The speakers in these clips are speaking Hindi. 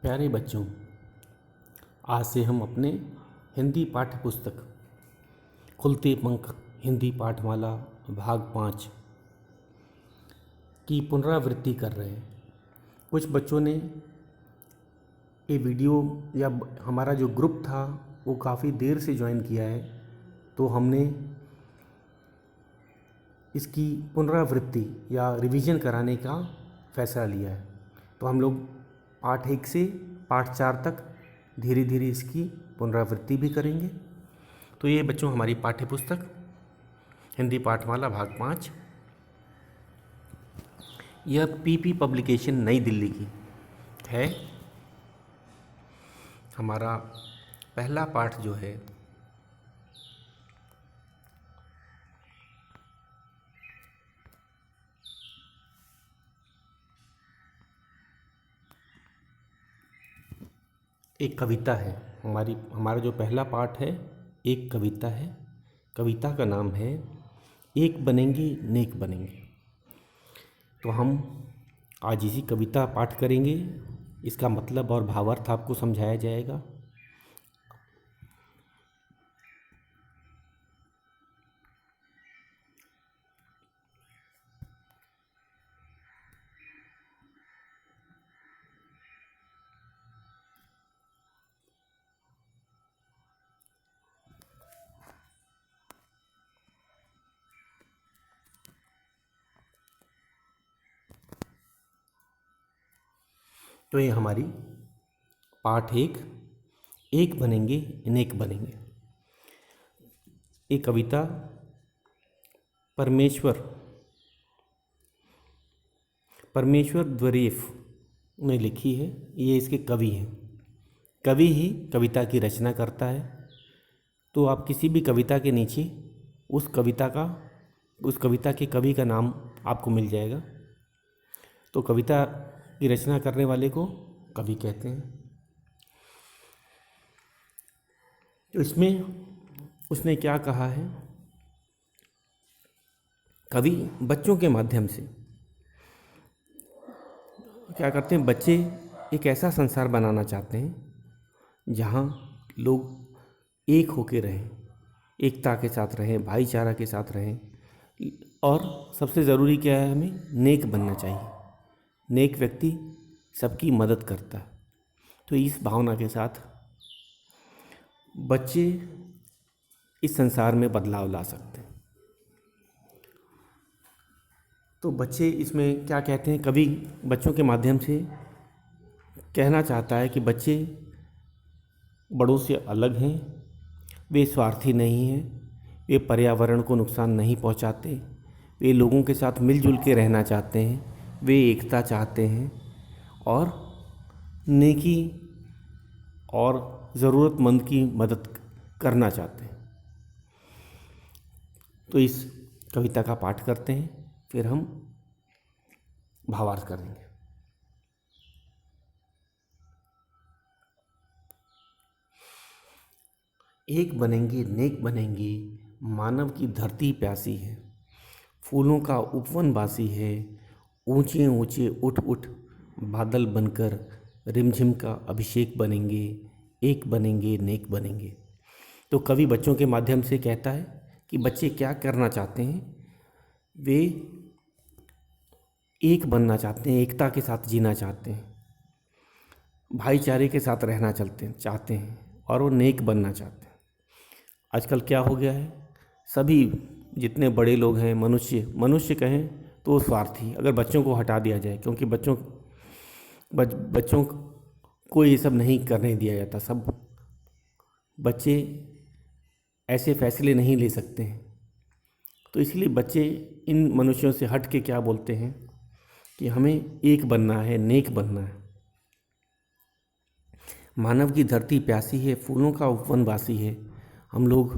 प्यारे बच्चों, आज से हम अपने हिंदी पाठ्य पुस्तक खुलते पंख हिंदी पाठमाला भाग 5 की पुनरावृत्ति कर रहे हैं। कुछ बच्चों ने ये वीडियो या हमारा जो ग्रुप था वो काफ़ी देर से ज्वाइन किया है, तो हमने इसकी पुनरावृत्ति या रिवीजन कराने का फैसला लिया है। तो हम लोग पाठ 1 से पाठ 4 तक धीरे धीरे इसकी पुनरावृत्ति भी करेंगे। तो ये बच्चों हमारी पाठ्य पुस्तक हिंदी पाठमाला भाग 5, यह पीपी पब्लिकेशन नई दिल्ली की है। हमारा पहला पाठ जो है एक कविता है। हमारा जो पहला पाठ है एक कविता है। कविता का नाम है एक बनेंगे नेक बनेंगे। तो हम आज इसी कविता पाठ करेंगे। इसका मतलब और भावार्थ आपको समझाया जाएगा। तो ये हमारी पाठ 1 एक बनेंगे नेक बनेंगे। ये कविता परमेश्वर द्वरेफ ने लिखी है। ये इसके कवि हैं। कवि ही कविता की रचना करता है। तो आप किसी भी कविता के नीचे उस कविता के कवि का नाम आपको मिल जाएगा। तो कविता की रचना करने वाले को कवि कहते हैं। तो इसमें उसने क्या कहा है? कवि बच्चों के माध्यम से क्या करते हैं? बच्चे एक ऐसा संसार बनाना चाहते हैं जहाँ लोग एक होके रहें, एकता के साथ रहें, भाईचारा के साथ रहें। और सबसे ज़रूरी क्या है? हमें नेक बनना चाहिए। नेक व्यक्ति सबकी मदद करता है। तो इस भावना के साथ बच्चे इस संसार में बदलाव ला सकते हैं। तो बच्चे इसमें क्या कहते हैं? कवि बच्चों के माध्यम से कहना चाहता है कि बच्चे बड़ों से अलग हैं, वे स्वार्थी नहीं हैं, वे पर्यावरण को नुकसान नहीं पहुंचाते, वे लोगों के साथ मिलजुल के रहना चाहते हैं, वे एकता चाहते हैं और नेकी और ज़रूरतमंद की मदद करना चाहते हैं। तो इस कविता का पाठ करते हैं, फिर हम भावार्थ करेंगे। एक बनेंगे नेक बनेंगे, मानव की धरती प्यासी है, फूलों का उपवन बासी है, ऊंचे ऊंचे उठ उठ बादल बनकर रिमझिम का अभिषेक बनेंगे, एक बनेंगे नेक बनेंगे। तो कवि बच्चों के माध्यम से कहता है कि बच्चे क्या करना चाहते हैं? वे एक बनना चाहते हैं, एकता के साथ जीना चाहते हैं, भाईचारे के साथ रहना चाहते हैं और वो नेक बनना चाहते हैं। आजकल क्या हो गया है? सभी जितने बड़े लोग हैं, मनुष्य कहें तो वो स्वार्थी। अगर बच्चों को हटा दिया जाए, क्योंकि बच्चों को ये सब नहीं करने दिया जाता। सब बच्चे ऐसे फैसले नहीं ले सकते हैं। तो इसलिए बच्चे इन मनुष्यों से हट के क्या बोलते हैं कि हमें एक बनना है, नेक बनना है। मानव की धरती प्यासी है, फूलों का उपवन बासी है। हम लोग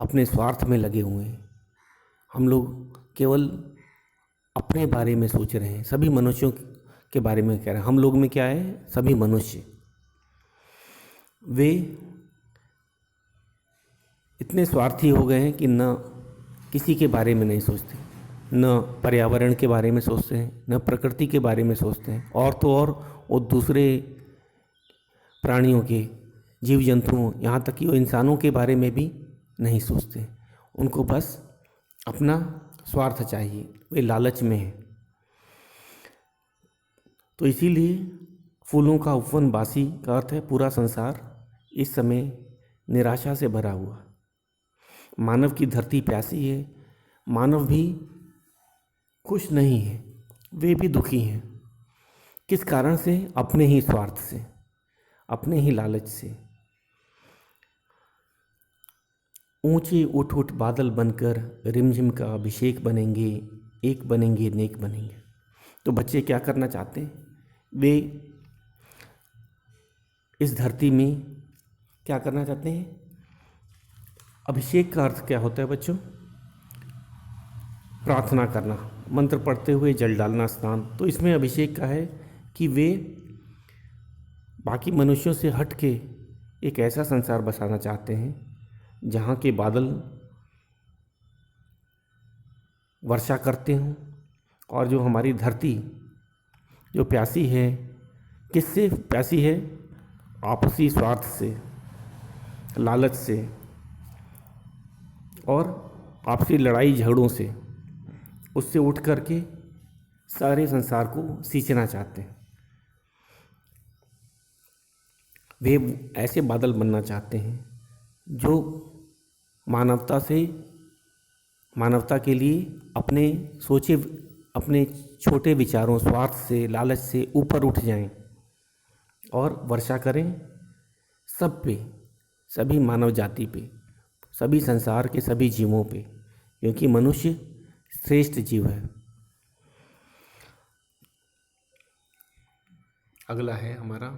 अपने स्वार्थ में लगे हुए हैं। हम लोग केवल अपने बारे में सोच रहे हैं। सभी मनुष्यों के बारे में कह रहे हैं। हम लोग में क्या है? सभी मनुष्य वे इतने स्वार्थी हो गए हैं कि न किसी के बारे में नहीं सोचते, न पर्यावरण के बारे में सोचते हैं, न प्रकृति के बारे में सोचते हैं। और तो और वो दूसरे प्राणियों के, जीव जंतुओं, यहाँ तक कि वो इंसानों के बारे में भी नहीं सोचते। उनको बस अपना स्वार्थ चाहिए, वे लालच में हैं। तो इसीलिए फूलों का उपवन बासी का अर्थ है पूरा संसार इस समय निराशा से भरा हुआ। मानव की धरती प्यासी है, मानव भी खुश नहीं है, वे भी दुखी हैं। किस कारण से? अपने ही स्वार्थ से, अपने ही लालच से। ऊंचे उठ उठ बादल बनकर रिमझिम का अभिषेक बनेंगे, एक बनेंगे नेक बनेंगे। तो बच्चे क्या करना चाहते हैं? वे इस धरती में क्या करना चाहते हैं? अभिषेक का अर्थ क्या होता है बच्चों? प्रार्थना करना, मंत्र पढ़ते हुए जल डालना, स्नान। तो इसमें अभिषेक का है कि वे बाकी मनुष्यों से हट के एक ऐसा संसार बसाना चाहते हैं जहाँ के बादल वर्षा करते हों, और जो हमारी धरती जो प्यासी है, किससे प्यासी है? आपसी स्वार्थ से, लालच से और आपसी लड़ाई झगड़ों से, उससे उठ करके सारे संसार को सींचना चाहते हैं। वे ऐसे बादल बनना चाहते हैं जो मानवता से, मानवता के लिए अपने सोचे, अपने छोटे विचारों, स्वार्थ से, लालच से ऊपर उठ जाएं और वर्षा करें सब पे, सभी मानव जाति पे, सभी संसार के सभी जीवों पे, क्योंकि मनुष्य श्रेष्ठ जीव है। अगला है हमारा,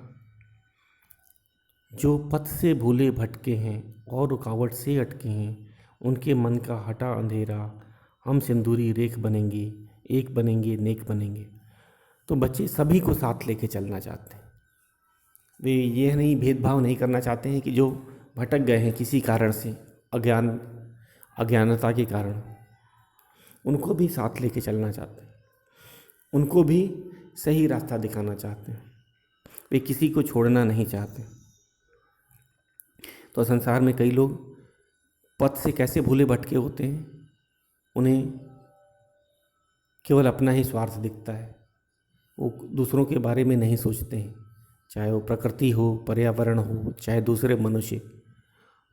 जो पथ से भूले भटके हैं और रुकावट से अटके हैं, उनके मन का हटा अंधेरा, हम सिंदूरी रेख बनेंगे, एक बनेंगे नेक बनेंगे। तो बच्चे सभी को साथ लेके चलना चाहते हैं। वे ये नहीं, भेदभाव नहीं करना चाहते हैं कि जो भटक गए हैं किसी कारण से, अज्ञानता के कारण, उनको भी साथ लेके चलना चाहते हैं, उनको भी सही रास्ता दिखाना चाहते हैं। वे किसी को छोड़ना नहीं चाहते। तो संसार में कई लोग पथ से कैसे भूले भटके होते हैं? उन्हें केवल अपना ही स्वार्थ दिखता है, वो दूसरों के बारे में नहीं सोचते हैं, चाहे वो प्रकृति हो, पर्यावरण हो, चाहे दूसरे मनुष्य।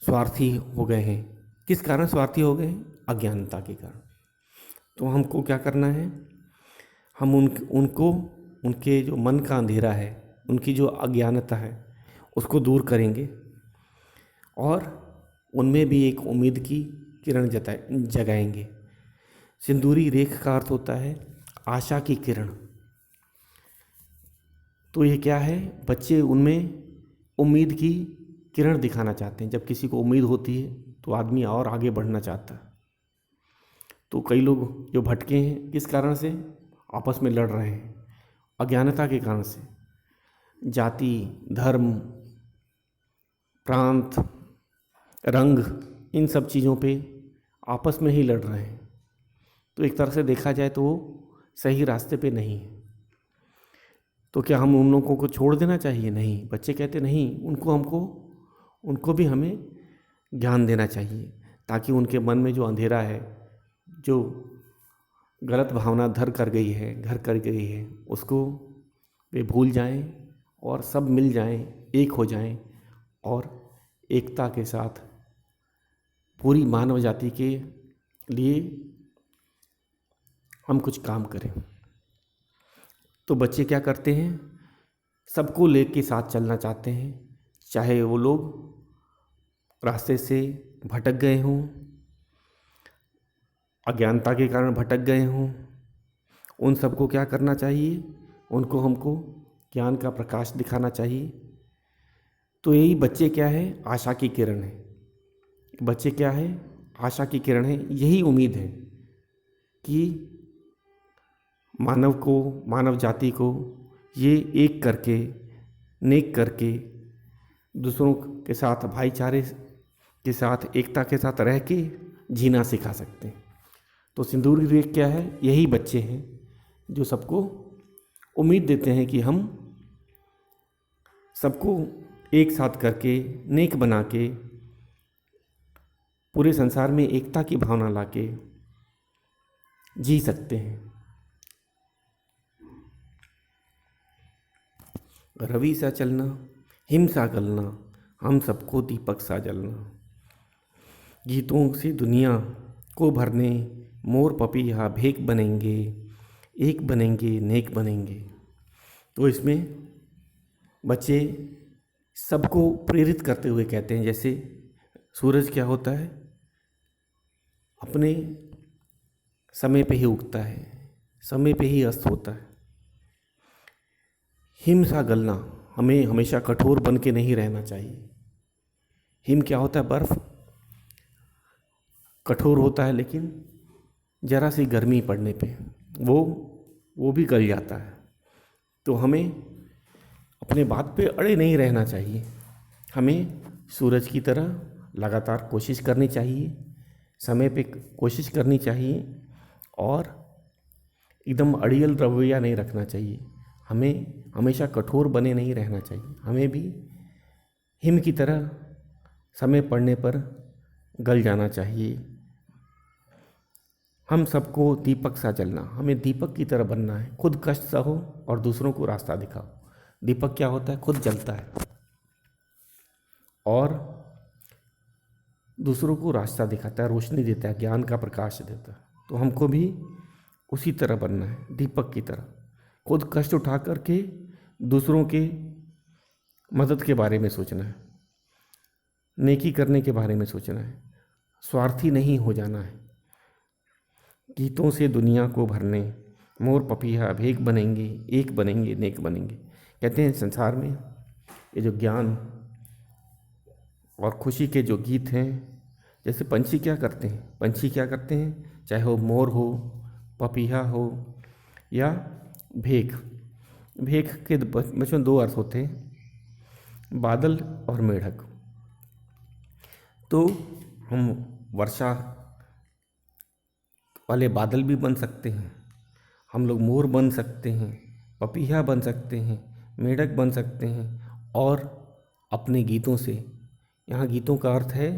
स्वार्थी हो गए हैं। किस कारण स्वार्थी हो गए हैं? अज्ञानता के कारण। तो हमको क्या करना है? हम उनको उनके जो मन का अंधेरा है, उनकी जो अज्ञानता है, उसको दूर करेंगे और उनमें भी एक उम्मीद की किरण जगाएंगे। सिंदूरी रेख का अर्थ होता है आशा की किरण। तो ये क्या है? बच्चे उनमें उम्मीद की किरण दिखाना चाहते हैं। जब किसी को उम्मीद होती है तो आदमी और आगे बढ़ना चाहता है। तो कई लोग जो भटके हैं, किस कारण से? आपस में लड़ रहे हैं, अज्ञानता के कारण से। जाति, धर्म, प्रांत, रंग, इन सब चीज़ों पे आपस में ही लड़ रहे हैं। तो एक तरह से देखा जाए तो वो सही रास्ते पे नहीं है। तो क्या हम उन लोगों को छोड़ देना चाहिए? नहीं। बच्चे कहते नहीं, उनको भी हमें ज्ञान देना चाहिए, ताकि उनके मन में जो अंधेरा है, जो गलत भावना घर कर गई है, उसको वे भूल जाएं और सब मिल जाएं, एक हो जाएं और एकता के साथ पूरी मानव जाति के लिए हम कुछ काम करें। तो बच्चे क्या करते हैं? सबको लेके साथ चलना चाहते हैं, चाहे वो लोग रास्ते से भटक गए हों, अज्ञानता के कारण भटक गए हों। उन सबको क्या करना चाहिए? उनको हमको ज्ञान का प्रकाश दिखाना चाहिए। तो यही बच्चे क्या है? आशा की किरण है। बच्चे क्या है? आशा की किरण है। यही उम्मीद है कि मानव जाति को ये एक करके, नेक करके, दूसरों के साथ भाईचारे के साथ, एकता के साथ रह के जीना सिखा सकते हैं। तो सिंदूरी रेख क्या है? यही बच्चे हैं जो सबको उम्मीद देते हैं कि हम सबको एक साथ करके, नेक बना के, पूरे संसार में एकता की भावना लाके जी सकते हैं। रवि सा चलना, हिम सा गलना, हम सबको दीपक सा जलना। गीतों से दुनिया को भरने, मोर पपीहा भेक बनेंगे, एक बनेंगे नेक बनेंगे। तो इसमें बच्चे सबको प्रेरित करते हुए कहते हैं, जैसे सूरज क्या होता है, अपने समय पे ही उगता है, समय पे ही अस्त होता है। हिम सा गलना, हमें हमेशा कठोर बन के नहीं रहना चाहिए। हिम क्या होता है, बर्फ़ कठोर होता है, लेकिन ज़रा सी गर्मी पड़ने पे वो भी गल जाता है। तो हमें अपने बात पे अड़े नहीं रहना चाहिए। हमें सूरज की तरह लगातार कोशिश करनी चाहिए, समय पे कोशिश करनी चाहिए और एकदम अड़ियल रवैया नहीं रखना चाहिए। हमें हमेशा कठोर बने नहीं रहना चाहिए। हमें भी हिम की तरह समय पड़ने पर गल जाना चाहिए। हम सबको दीपक सा जलना, हमें दीपक की तरह बनना है। खुद कष्ट सहो और दूसरों को रास्ता दिखाओ। दीपक क्या होता है, खुद जलता है और दूसरों को रास्ता दिखाता है, रोशनी देता है, ज्ञान का प्रकाश देता है। तो हमको भी उसी तरह बनना है, दीपक की तरह। खुद कष्ट उठा करके दूसरों के मदद के बारे में सोचना है, नेकी करने के बारे में सोचना है, स्वार्थी नहीं हो जाना है। गीतों से दुनिया को भरने, मोर पपीहा भेक बनेंगे, एक बनेंगे नेक बनेंगे। कहते हैं संसार में ये जो ज्ञान और खुशी के जो गीत हैं, जैसे पंछी क्या करते हैं, पंछी क्या करते हैं, चाहे वो मोर हो, पपीहा हो या भेक। भेक के बच्चों दो अर्थ होते हैं, बादल और मेढक। तो हम वर्षा वाले बादल भी बन सकते हैं, हम लोग मोर बन सकते हैं, पपीहा बन सकते हैं, मेढक बन सकते हैं और अपने गीतों से, यहाँ गीतों का अर्थ है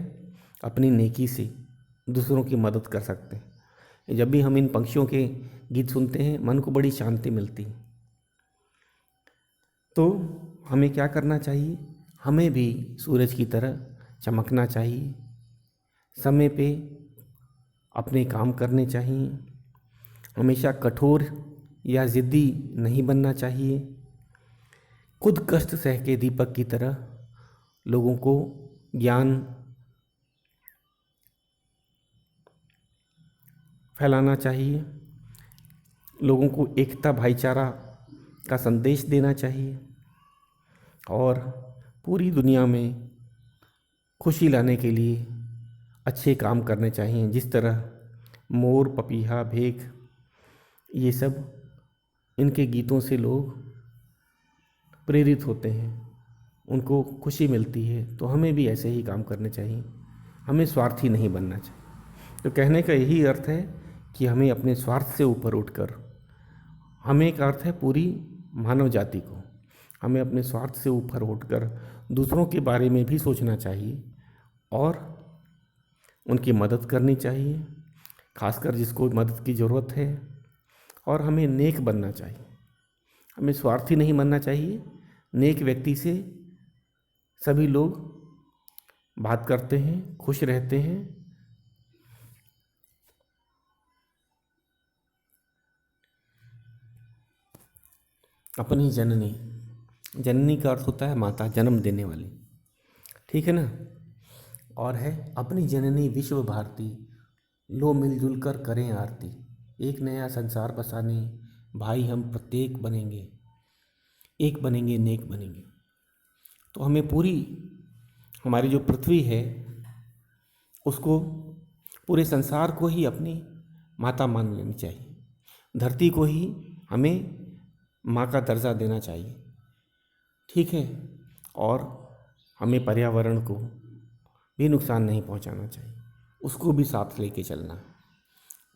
अपनी नेकी से दूसरों की मदद कर सकते हैं। जब भी हम इन पंछियों के गीत सुनते हैं, मन को बड़ी शांति मिलती है। तो हमें क्या करना चाहिए, हमें भी सूरज की तरह चमकना चाहिए, समय पे अपने काम करने चाहिए, हमेशा कठोर या ज़िद्दी नहीं बनना चाहिए। खुद कष्ट सह के दीपक की तरह लोगों को ज्ञान फैलाना चाहिए, लोगों को एकता भाईचारा का संदेश देना चाहिए और पूरी दुनिया में खुशी लाने के लिए अच्छे काम करने चाहिए। जिस तरह मोर, पपीहा, भेक, ये सब इनके गीतों से लोग प्रेरित होते हैं, उनको खुशी मिलती है। तो हमें भी ऐसे ही काम करने चाहिए, हमें स्वार्थी नहीं बनना चाहिए। तो कहने का यही अर्थ है कि हमें अपने स्वार्थ से ऊपर उठकर, हमें एक अर्थ है पूरी मानव जाति को, हमें अपने स्वार्थ से ऊपर उठकर दूसरों के बारे में भी सोचना चाहिए और उनकी मदद करनी चाहिए, खासकर जिसको मदद की ज़रूरत है। और हमें नेक बनना चाहिए, हमें स्वार्थी नहीं बनना चाहिए। नेक व्यक्ति से सभी लोग बात करते हैं, खुश रहते हैं। अपनी जननी, जननी का अर्थ होता है माता, जन्म देने वाली, ठीक है ना। और है अपनी जननी विश्व भारती, लो मिलजुल कर करें आरती। एक नया संसार बसाने, भाई हम प्रत्येक बनेंगे, एक बनेंगे नेक बनेंगे। तो हमें पूरी हमारी जो पृथ्वी है उसको, पूरे संसार को ही अपनी माता मान लेनी चाहिए। धरती को ही हमें माँ का दर्जा देना चाहिए, ठीक है। और हमें पर्यावरण को भी नुकसान नहीं पहुंचाना चाहिए, उसको भी साथ लेके चलना है।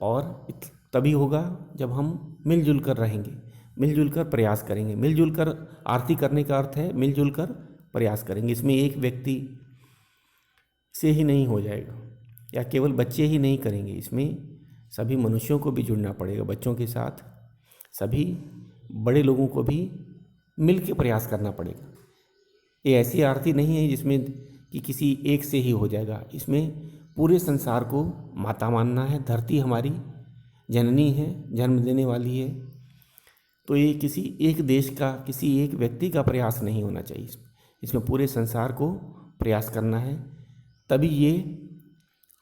और तभी होगा जब हम मिलजुल कर रहेंगे, मिलजुल कर प्रयास करेंगे। मिलजुल कर आरती करने का अर्थ है मिलजुल कर प्रयास करेंगे। इसमें एक व्यक्ति से ही नहीं हो जाएगा या केवल बच्चे ही नहीं करेंगे, इसमें सभी मनुष्यों को भी जुड़ना पड़ेगा। बच्चों के साथ सभी बड़े लोगों को भी मिल के प्रयास करना पड़ेगा। ये ऐसी आरती नहीं है जिसमें कि किसी एक से ही हो जाएगा। इसमें पूरे संसार को माता मानना है। धरती हमारी जननी है, जन्म देने वाली है। तो ये किसी एक देश का, किसी एक व्यक्ति का प्रयास नहीं होना चाहिए। इसमें पूरे संसार को प्रयास करना है, तभी ये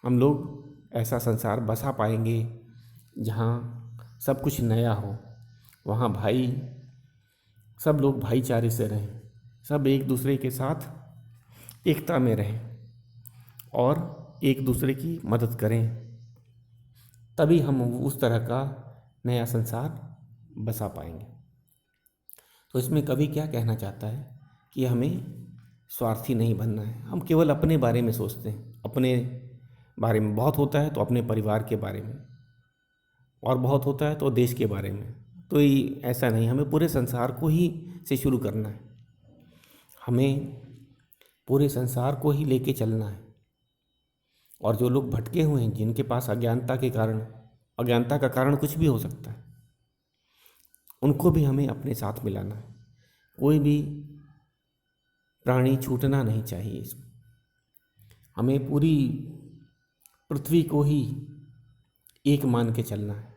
हम लोग ऐसा संसार बसा पाएंगे जहाँ सब कुछ नया हो, वहाँ सब लोग भाईचारे से रहें, सब एक दूसरे के साथ एकता में रहें और एक दूसरे की मदद करें, तभी हम उस तरह का नया संसार बसा पाएंगे। तो इसमें कवि क्या कहना चाहता है कि हमें स्वार्थी नहीं बनना है। हम केवल अपने बारे में सोचते हैं, अपने बारे में बहुत होता है तो अपने परिवार के बारे में, और बहुत होता है तो देश के बारे में। तो ये ऐसा नहीं, हमें पूरे संसार को ही से शुरू करना है। हमें पूरे संसार को ही लेके चलना है। और जो लोग भटके हुए हैं, जिनके पास अज्ञानता का कारण कुछ भी हो सकता है, उनको भी हमें अपने साथ मिलाना है। कोई भी प्राणी छूटना नहीं चाहिए इसमें। हमें पूरी पृथ्वी को ही एक मान के चलना है।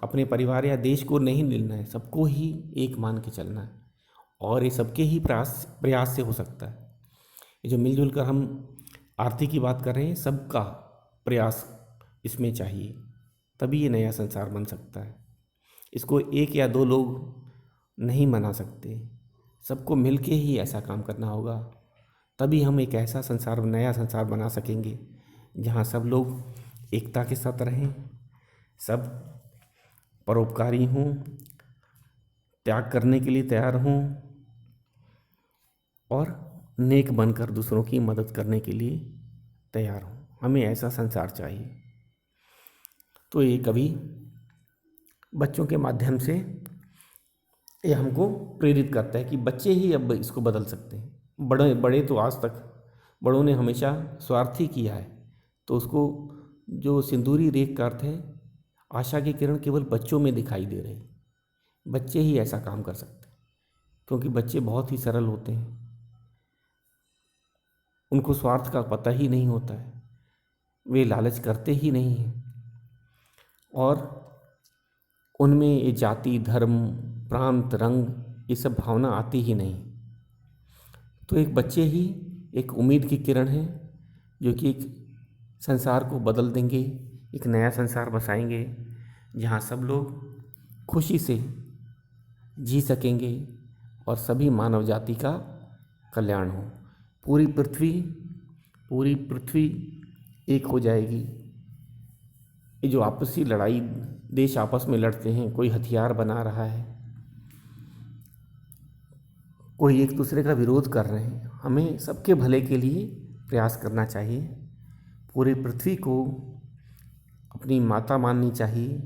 अपने परिवार या देश को नहीं लेना है, सबको ही एक मान के चलना है। और ये सबके ही प्रयास से हो सकता है। ये जो मिलजुल कर हम आरती की बात कर रहे हैं, सबका प्रयास इसमें चाहिए, तभी ये नया संसार बन सकता है। इसको एक या दो लोग नहीं बना सकते, सबको मिलके ही ऐसा काम करना होगा। तभी हम एक ऐसा संसार, नया संसार बना सकेंगे जहाँ सब लोग एकता के साथ रहें, सब परोपकारी हों, त्याग करने के लिए तैयार हों और नेक बनकर दूसरों की मदद करने के लिए तैयार हों। हमें ऐसा संसार चाहिए। तो ये कवि बच्चों के माध्यम से ये हमको प्रेरित करता है कि बच्चे ही अब इसको बदल सकते हैं। बड़े तो आज तक बड़ों ने हमेशा स्वार्थी किया है। तो उसको जो सिंदूरी रेख का अर्थ है, आशा की किरण केवल बच्चों में दिखाई दे रही। बच्चे ही ऐसा काम कर सकते हैं, क्योंकि बच्चे बहुत ही सरल होते हैं। उनको स्वार्थ का पता ही नहीं होता है, वे लालच करते ही नहीं हैं, और उनमें ये जाति, धर्म, प्रांत, रंग, ये सब भावना आती ही नहीं। तो एक बच्चे ही एक उम्मीद की किरण है, जो कि एक संसार को बदल देंगे, एक नया संसार बसाएंगे जहाँ सब लोग खुशी से जी सकेंगे और सभी मानव जाति का कल्याण हो। पूरी पृथ्वी एक हो जाएगी। ये जो आपसी लड़ाई देश आपस में लड़ते हैं, कोई हथियार बना रहा है, कोई एक दूसरे का विरोध कर रहे हैं, हमें सबके भले के लिए प्रयास करना चाहिए। पूरी पृथ्वी को अपनी माता माननी चाहिए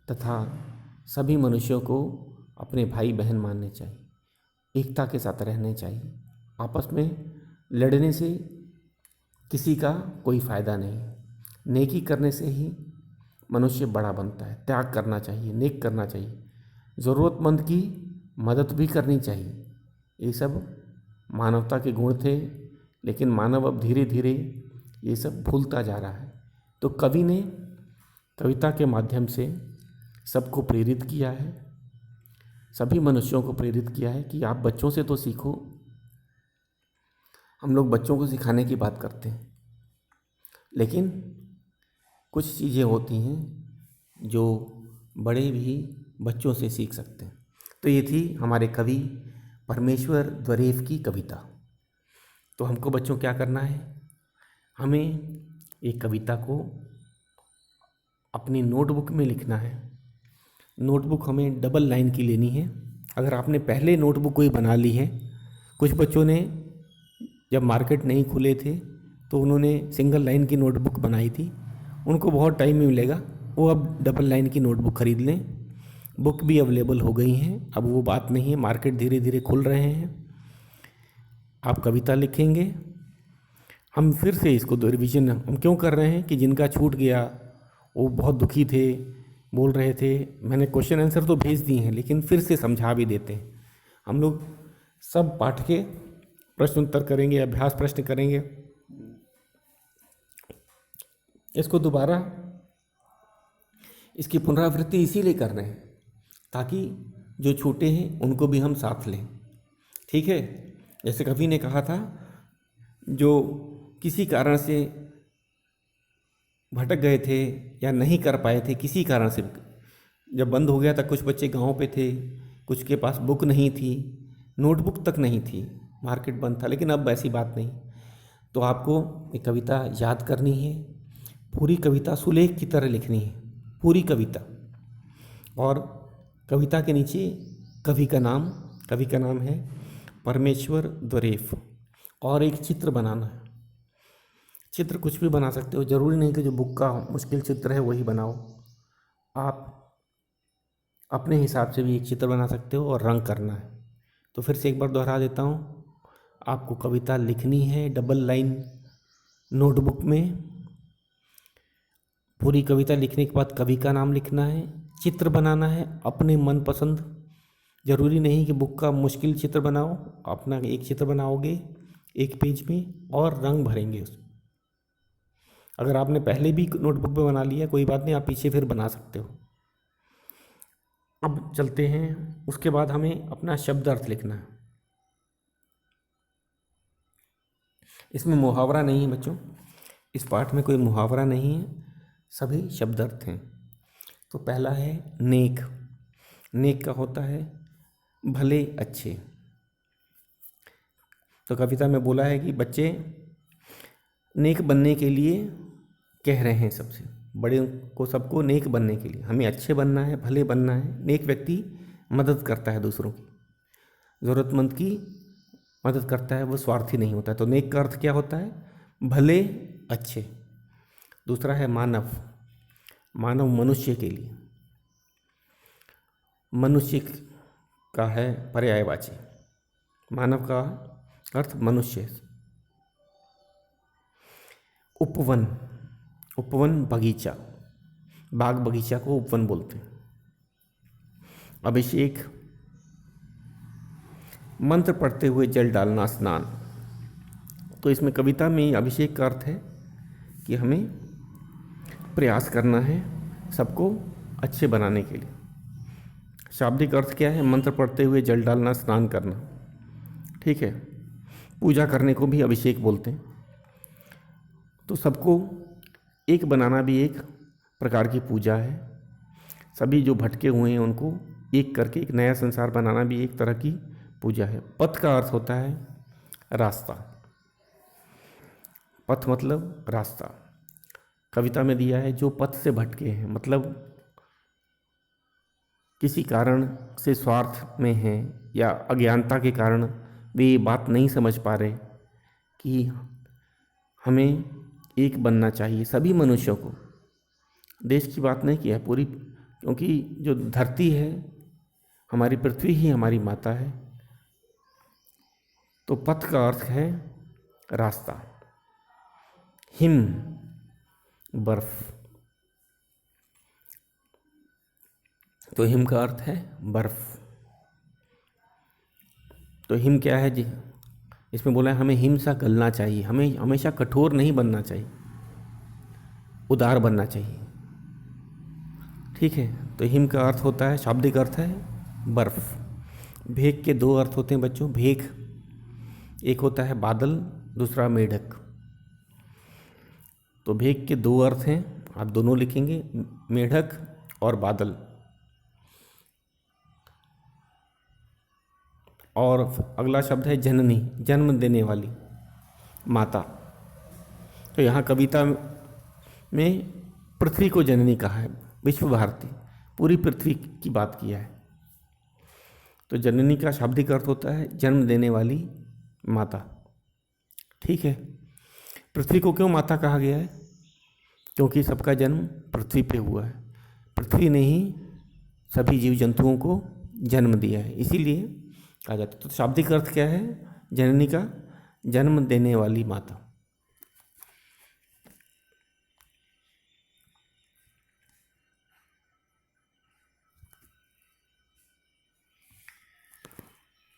तथा सभी मनुष्यों को अपने भाई बहन मानने चाहिए। एकता के साथ रहने चाहिए। आपस में लड़ने से किसी का कोई फ़ायदा नहीं। नेकी करने से ही मनुष्य बड़ा बनता है। त्याग करना चाहिए, नेक करना चाहिए, ज़रूरतमंद की मदद भी करनी चाहिए। ये सब मानवता के गुण थे, लेकिन मानव अब धीरे धीरे ये सब भूलता जा रहा है। तो कवि ने कविता के माध्यम से सबको प्रेरित किया है, सभी मनुष्यों को प्रेरित किया है कि आप बच्चों से तो सीखो। हम लोग बच्चों को सिखाने की बात करते हैं, लेकिन कुछ चीज़ें होती हैं जो बड़े भी बच्चों से सीख सकते हैं। तो ये थी हमारे कवि परमेश्वर द्वरेव की कविता। तो हमको बच्चों क्या करना है, हमें एक कविता को अपनी नोटबुक में लिखना है। नोटबुक हमें डबल लाइन की लेनी है। अगर आपने पहले नोटबुक कोई बना ली है, कुछ बच्चों ने जब मार्केट नहीं खुले थे तो उन्होंने सिंगल लाइन की नोटबुक बनाई थी, उनको बहुत टाइम में मिलेगा, वो अब डबल लाइन की नोटबुक ख़रीद लें। बुक भी अवेलेबल हो गई हैं, अब वो बात नहीं है, मार्केट धीरे धीरे खुल रहे हैं। आप कविता लिखेंगे। हम फिर से इसको रिविजन हम क्यों कर रहे हैं कि जिनका छूट गया वो बहुत दुखी थे, बोल रहे थे, मैंने क्वेश्चन आंसर तो भेज दिए हैं लेकिन फिर से समझा भी देते हैं। हम लोग सब पाठ के प्रश्न उत्तर करेंगे, अभ्यास प्रश्न करेंगे, इसको दोबारा इसकी पुनरावृत्ति इसीलिए कर रहे हैं ताकि जो छोटे हैं उनको भी हम साथ लें। ठीक है, जैसे कवि ने कहा था, जो किसी कारण से भटक गए थे या नहीं कर पाए थे, किसी कारण से जब बंद हो गया था, कुछ बच्चे गांव पे थे, कुछ के पास बुक नहीं थी, नोटबुक तक नहीं थी, मार्केट बंद था, लेकिन अब ऐसी बात नहीं। तो आपको एक कविता याद करनी है, पूरी कविता सुलेख की तरह लिखनी है, पूरी कविता। और कविता के नीचे कवि का नाम है परमेश्वर द्वरेफ, और एक चित्र बनाना है। चित्र कुछ भी बना सकते हो, ज़रूरी नहीं कि जो बुक का मुश्किल चित्र है वही बनाओ, आप अपने हिसाब से भी एक चित्र बना सकते हो, और रंग करना है। तो फिर से एक बार दोहरा देता हूँ, आपको कविता लिखनी है डबल लाइन नोटबुक में। पूरी कविता लिखने के बाद कवि का नाम लिखना है, चित्र बनाना है अपने मनपसंद, ज़रूरी नहीं कि बुक का मुश्किल चित्र बनाओ, अपना एक चित्र बनाओगे एक पेज में और रंग भरेंगे उसमें। अगर आपने पहले भी नोटबुक में बना लिया कोई बात नहीं, आप पीछे फिर बना सकते हो। अब चलते हैं, उसके बाद हमें अपना शब्द अर्थ लिखना है। इसमें मुहावरा नहीं है बच्चों, इस पाठ में कोई मुहावरा नहीं है, सभी शब्द अर्थ हैं। तो पहला है नेक। नेक का होता है भले अच्छे। तो कविता में बोला है कि बच्चे नेक बनने के लिए कह रहे हैं, सबसे बड़े को सबको नेक बनने के लिए, हमें अच्छे बनना है, भले बनना है। नेक व्यक्ति मदद करता है दूसरों की, ज़रूरतमंद की मदद करता है, वो स्वार्थी नहीं होता है। तो नेक का अर्थ क्या होता है? भले अच्छे। दूसरा है मानव। मानव मनुष्य के लिए, मनुष्य का है पर्यायवाची, मानव का अर्थ मनुष्य। उपवन। उपवन बगीचा, बाग बगीचा को उपवन बोलते हैं। अभिषेक, मंत्र पढ़ते हुए जल डालना, स्नान। तो इसमें कविता में अभिषेक का अर्थ है कि हमें प्रयास करना है सबको अच्छे बनाने के लिए। शाब्दिक अर्थ क्या है? मंत्र पढ़ते हुए जल डालना, स्नान करना। ठीक है, पूजा करने को भी अभिषेक बोलते हैं। तो सबको एक बनाना भी एक प्रकार की पूजा है। सभी जो भटके हुए हैं उनको एक करके एक नया संसार बनाना भी एक तरह की पूजा है। पथ का अर्थ होता है रास्ता। पथ मतलब रास्ता। कविता में दिया है जो पथ से भटके हैं, मतलब किसी कारण से स्वार्थ में हैं या अज्ञानता के कारण वे ये बात नहीं समझ पा रहे कि हमें एक बनना चाहिए सभी मनुष्यों को। देश की बात नहीं किया है पूरी, क्योंकि जो धरती है हमारी, पृथ्वी ही हमारी माता है। तो पथ का अर्थ है रास्ता। हिम, बर्फ। तो हिम का अर्थ है बर्फ। तो हिम क्या है जी? इसमें बोला है हमें हिम सा गलना चाहिए, हमें हमेशा कठोर नहीं बनना चाहिए, उदार बनना चाहिए। ठीक है, तो हिम का अर्थ होता है, शाब्दिक अर्थ है बर्फ। भेग के दो अर्थ होते हैं बच्चों। भेग एक होता है बादल, दूसरा मेढक। तो भेग के दो अर्थ हैं, आप दोनों लिखेंगे, मेढक और बादल। और अगला शब्द है जननी, जन्म देने वाली माता। तो यहाँ कविता में पृथ्वी को जननी कहा है, विश्व भारती, पूरी पृथ्वी की बात किया है। तो जननी का शाब्दिक अर्थ होता है जन्म देने वाली माता। ठीक है, पृथ्वी को क्यों माता कहा गया है? क्योंकि सबका जन्म पृथ्वी पे हुआ है, पृथ्वी ने ही सभी जीव जंतुओं को जन्म दिया है, इसीलिए कहा जाता है। तो शाब्दिक अर्थ क्या है जननी का? जन्म देने वाली माता।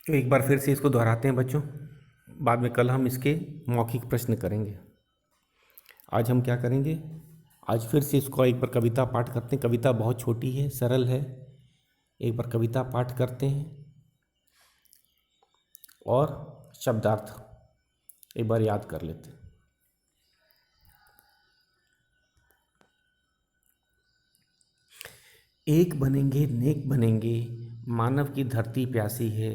तो एक बार फिर से इसको दोहराते हैं बच्चों, बाद में कल हम इसके मौखिक प्रश्न करेंगे। आज हम क्या करेंगे, आज फिर से इसको एक बार कविता पाठ करते हैं। कविता बहुत छोटी है, सरल है। एक बार कविता पाठ करते हैं और शब्दार्थ एक बार याद कर लेते हैं। एक बनेंगे नेक बनेंगे, मानव की धरती प्यासी है,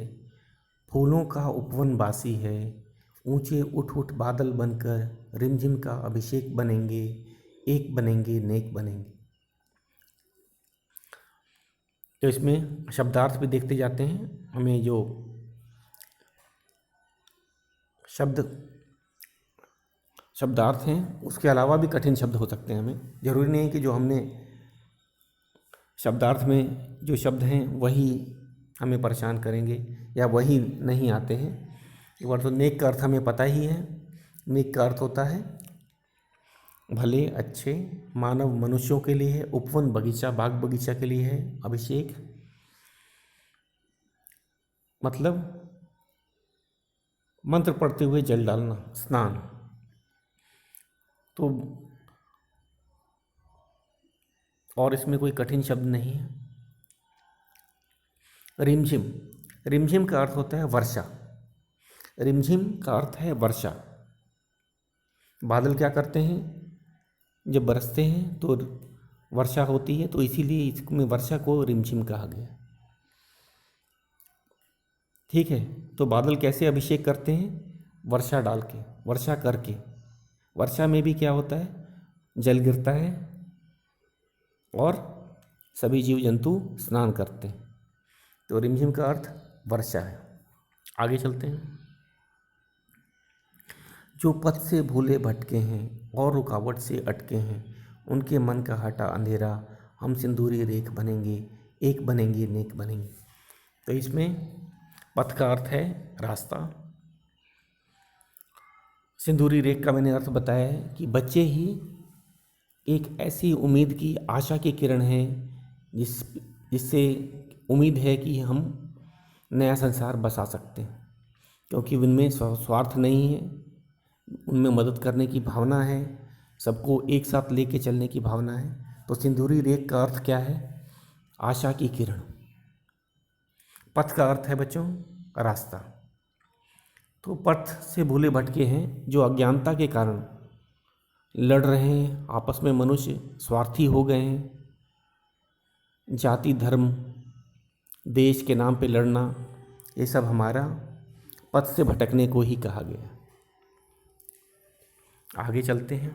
फूलों का उपवन बासी है, ऊंचे उठ उठ बादल बनकर रिमझिम का अभिषेक बनेंगे, एक बनेंगे नेक बनेंगे। तो इसमें शब्दार्थ भी देखते जाते हैं। हमें जो शब्दार्थ हैं उसके अलावा भी कठिन शब्द हो सकते हैं। हमें ज़रूरी नहीं है कि जो हमने शब्दार्थ में जो शब्द हैं वही हमें परेशान करेंगे या वही नहीं आते हैं। एक बार तो नेक का अर्थ हमें पता ही है। नेक का अर्थ होता है भले अच्छे, मानव मनुष्यों के लिए है, उपवन बगीचा बाग बगीचा के लिए है, अभिषेक मतलब मंत्र पढ़ते हुए जल डालना, स्नान। तो और इसमें कोई कठिन शब्द नहीं है। रिमझिम, रिमझिम का अर्थ होता है वर्षा। रिमझिम का अर्थ है वर्षा। बादल क्या करते हैं, जब बरसते हैं तो वर्षा होती है, तो इसीलिए इसमें वर्षा को रिमझिम कहा गया। ठीक है, तो बादल कैसे अभिषेक करते हैं, वर्षा डाल के, वर्षा करके। वर्षा में भी क्या होता है, जल गिरता है और सभी जीव जंतु स्नान करते हैं। तो रिमझिम का अर्थ वर्षा है। आगे चलते हैं। जो पथ से भूले भटके हैं और रुकावट से अटके हैं, उनके मन का हटा अंधेरा, हम सिंदूरी रेख बनेंगे, एक बनेंगे नेक बनेंगे। तो इसमें पथ का अर्थ है रास्ता। सिंदूरी रेख का मैंने अर्थ बताया है कि बच्चे ही एक ऐसी उम्मीद की आशा की किरण है जिससे उम्मीद है कि हम नया संसार बसा सकते हैं, क्योंकि उनमें स्वार्थ नहीं है, उनमें मदद करने की भावना है, सबको एक साथ लेके चलने की भावना है। तो सिंदूरी रेख का अर्थ क्या है, आशा की किरण। पथ का अर्थ है बच्चों रास्ता। तो पथ से भूले भटके हैं, जो अज्ञानता के कारण लड़ रहे हैं, आपस में मनुष्य स्वार्थी हो गए हैं, जाति धर्म देश के नाम पे लड़ना, ये सब हमारा पथ से भटकने को ही कहा गया। आगे चलते हैं।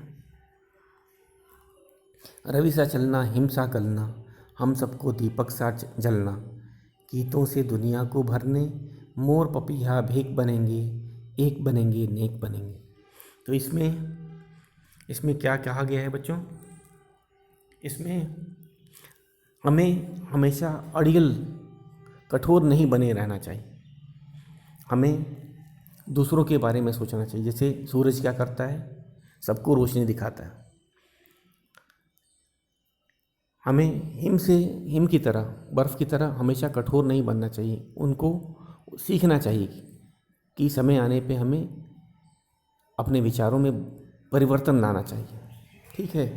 रवि सा चलना हिमसा गलना, हम सबको दीपक सा जलना, गीतों से दुनिया को भरने, मोर पपीहा भेक बनेंगे, एक बनेंगे नेक बनेंगे। तो इसमें क्या कहा गया है बच्चों, इसमें हमें हमेशा अड़ियल कठोर नहीं बने रहना चाहिए। हमें दूसरों के बारे में सोचना चाहिए। जैसे सूरज क्या करता है, सबको रोशनी दिखाता है। हमें हिम की तरह, बर्फ़ की तरह हमेशा कठोर नहीं बनना चाहिए। उनको सीखना चाहिए कि समय आने पे हमें अपने विचारों में परिवर्तन लाना चाहिए। ठीक है,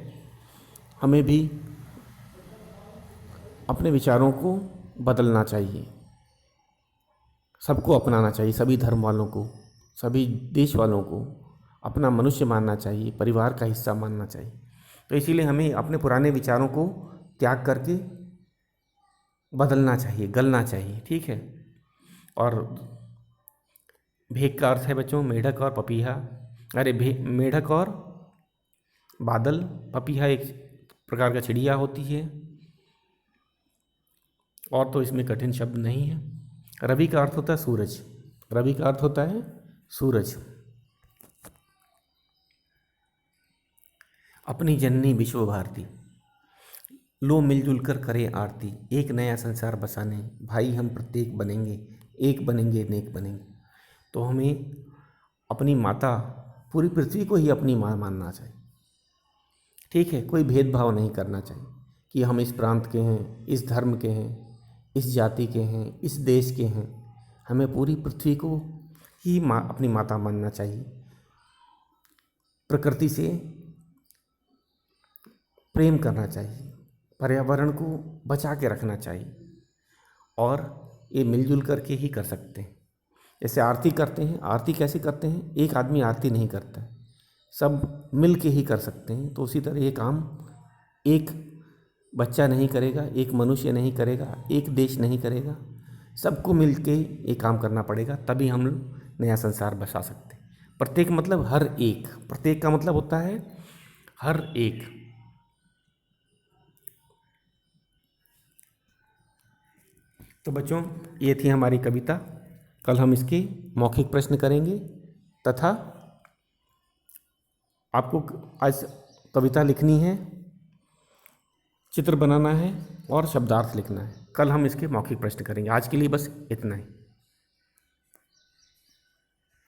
हमें भी अपने विचारों को बदलना चाहिए, सबको अपनाना चाहिए, सभी धर्म वालों को, सभी देश वालों को अपना मनुष्य मानना चाहिए, परिवार का हिस्सा मानना चाहिए। तो इसीलिए हमें अपने पुराने विचारों को त्याग करके बदलना चाहिए, गलना चाहिए। ठीक है, और भेक का अर्थ है बच्चों मेढक और पपीहा। अरे मेढक और बादल, पपीहा एक प्रकार का चिड़िया होती है। और तो इसमें कठिन शब्द नहीं है। रवि का अर्थ होता है सूरज, रवि का अर्थ होता है सूरज। अपनी जननी विश्व भारती, लो मिलजुल कर करें आरती, एक नया संसार बसाने, भाई हम प्रत्येक बनेंगे, एक बनेंगे नेक बनेंगे। तो हमें अपनी माता, पूरी पृथ्वी को ही अपनी माँ मानना चाहिए। ठीक है, कोई भेदभाव नहीं करना चाहिए कि हम इस प्रांत के हैं, इस धर्म के हैं, इस जाति के हैं, इस देश के हैं। हमें पूरी पृथ्वी को ही माँ, अपनी माता मानना चाहिए। प्रकृति से प्रेम करना चाहिए, पर्यावरण को बचा के रखना चाहिए, और ये मिलजुल करके ही कर सकते हैं। जैसे आरती करते हैं, आरती कैसे करते हैं? एक आदमी आरती नहीं करता है, सब मिल के ही कर सकते हैं। तो उसी तरह ये काम एक बच्चा नहीं करेगा, एक मनुष्य नहीं करेगा, एक देश नहीं करेगा, सबको मिल के ये काम करना पड़ेगा, तभी हम लोग नया संसार बसा सकते हैं। प्रत्येक मतलब हर एक, प्रत्येक का मतलब होता है हर एक। तो बच्चों, ये थी हमारी कविता। कल हम इसके मौखिक प्रश्न करेंगे, तथा आपको आज कविता लिखनी है, चित्र बनाना है और शब्दार्थ लिखना है। कल हम इसके मौखिक प्रश्न करेंगे। आज के लिए बस इतना ही।